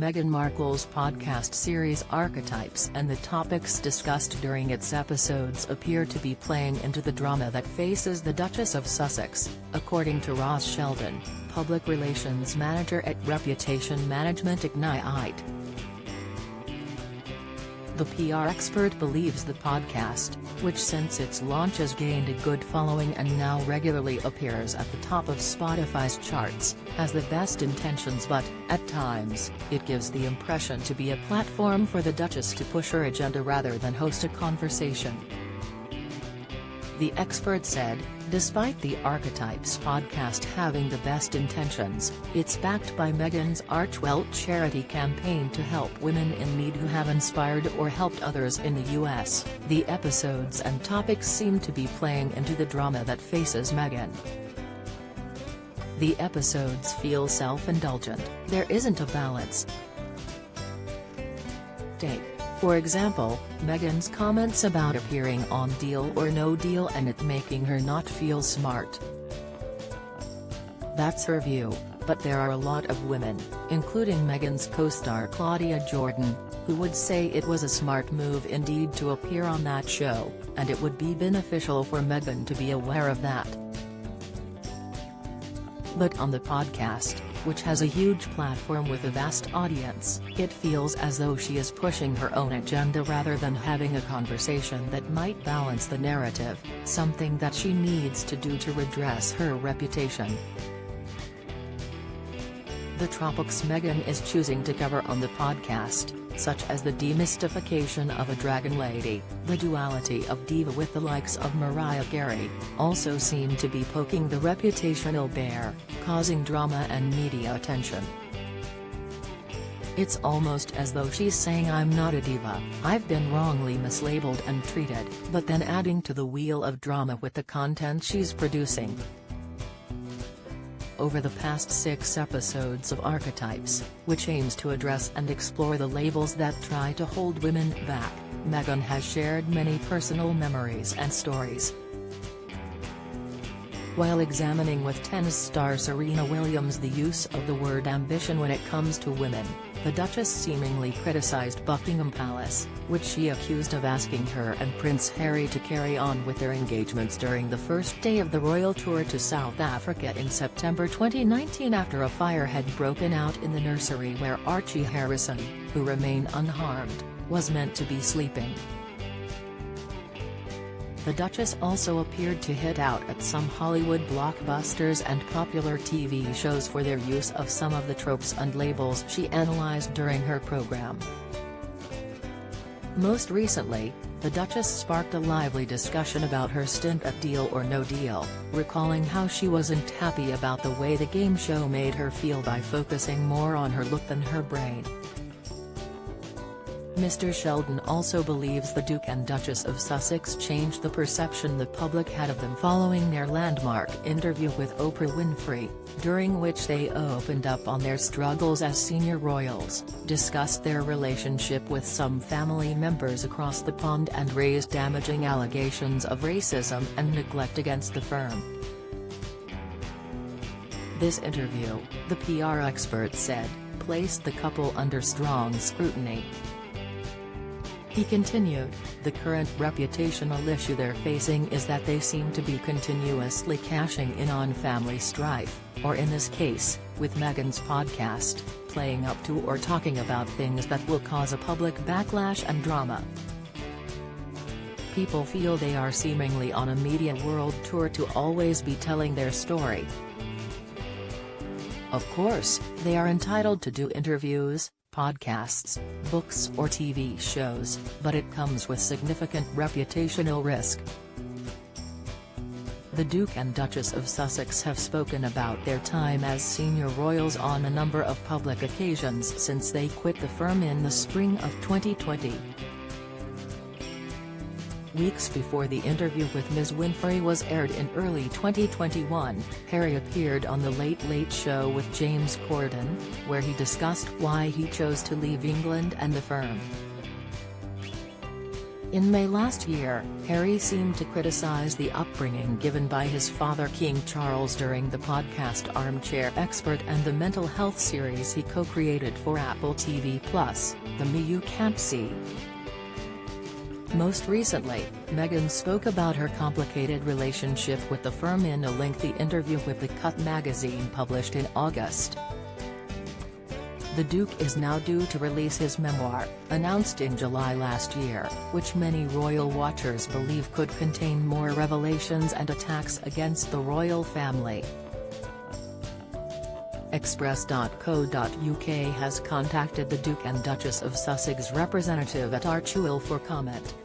Meghan Markle's podcast series Archetypes, and the topics discussed during its episodes appear to be playing into the drama that faces the Duchess of Sussex, according to Ross Sheldon, public relations manager at Reputation Management Ignite. The PR expert believes the podcast, which since its launch has gained a good following and now regularly appears at the top of Spotify's charts, has the best intentions, but, at times, it gives the impression to be a platform for the Duchess to push her agenda rather than host a conversation. The expert said, despite the Archetypes podcast having the best intentions, it's backed by Meghan's Archwell charity campaign to help women in need who have inspired or helped others in the US. The episodes and topics seem to be playing into the drama that faces Meghan. The episodes feel self-indulgent, there isn't a balance. Take, for example, Meghan's comments about appearing on Deal or No Deal and it making her not feel smart. That's her view, but there are a lot of women, including Meghan's co-star Claudia Jordan, who would say it was a smart move indeed to appear on that show, and it would be beneficial for Meghan to be aware of that. But on the podcast, which has a huge platform with a vast audience, it feels as though she is pushing her own agenda rather than having a conversation that might balance the narrative, something that she needs to do to redress her reputation. The topics Meghan is choosing to cover on the podcast, such as the demystification of a dragon lady, the duality of diva with the likes of Mariah Carey, also seem to be poking the reputational bear, causing drama and media attention. It's almost as though she's saying I'm not a diva, I've been wrongly mislabeled and treated, but then adding to the wheel of drama with the content she's producing. Over the past 6 episodes of Archetypes, which aims to address and explore the labels that try to hold women back, Meghan has shared many personal memories and stories. While examining with tennis star Serena Williams the use of the word ambition when it comes to women, the Duchess seemingly criticized Buckingham Palace, which she accused of asking her and Prince Harry to carry on with their engagements during the first day of the royal tour to South Africa in September 2019 after a fire had broken out in the nursery where Archie Harrison, who remained unharmed, was meant to be sleeping. The Duchess also appeared to hit out at some Hollywood blockbusters and popular TV shows for their use of some of the tropes and labels she analyzed during her program. Most recently, the Duchess sparked a lively discussion about her stint at Deal or No Deal, recalling how she wasn't happy about the way the game show made her feel by focusing more on her look than her brain. Mr. Sheldon also believes the Duke and Duchess of Sussex changed the perception the public had of them following their landmark interview with Oprah Winfrey, during which they opened up on their struggles as senior royals, discussed their relationship with some family members across the pond and raised damaging allegations of racism and neglect against the firm. This interview, the PR expert said, placed the couple under strong scrutiny. He continued, the current reputational issue they're facing is that they seem to be continuously cashing in on family strife, or in this case, with Meghan's podcast, playing up to or talking about things that will cause a public backlash and drama. People feel they are seemingly on a media world tour to always be telling their story. Of course, they are entitled to do interviews, podcasts, books or TV shows, but it comes with significant reputational risk. The Duke and Duchess of Sussex have spoken about their time as senior royals on a number of public occasions since they quit the firm in the spring of 2020. Weeks before the interview with Ms. Winfrey was aired in early 2021, Harry appeared on The Late Late Show with James Corden, where he discussed why he chose to leave England and the firm. In May last year, Harry seemed to criticize the upbringing given by his father King Charles during the podcast Armchair Expert and the mental health series he co-created for Apple TV+, The Me You Can't See. Most recently, Meghan spoke about her complicated relationship with the firm in a lengthy interview with The Cut magazine published in August. The Duke is now due to release his memoir, announced in July last year, which many royal watchers believe could contain more revelations and attacks against the royal family. Express.co.uk has contacted the Duke and Duchess of Sussex representative at Archewell for comment.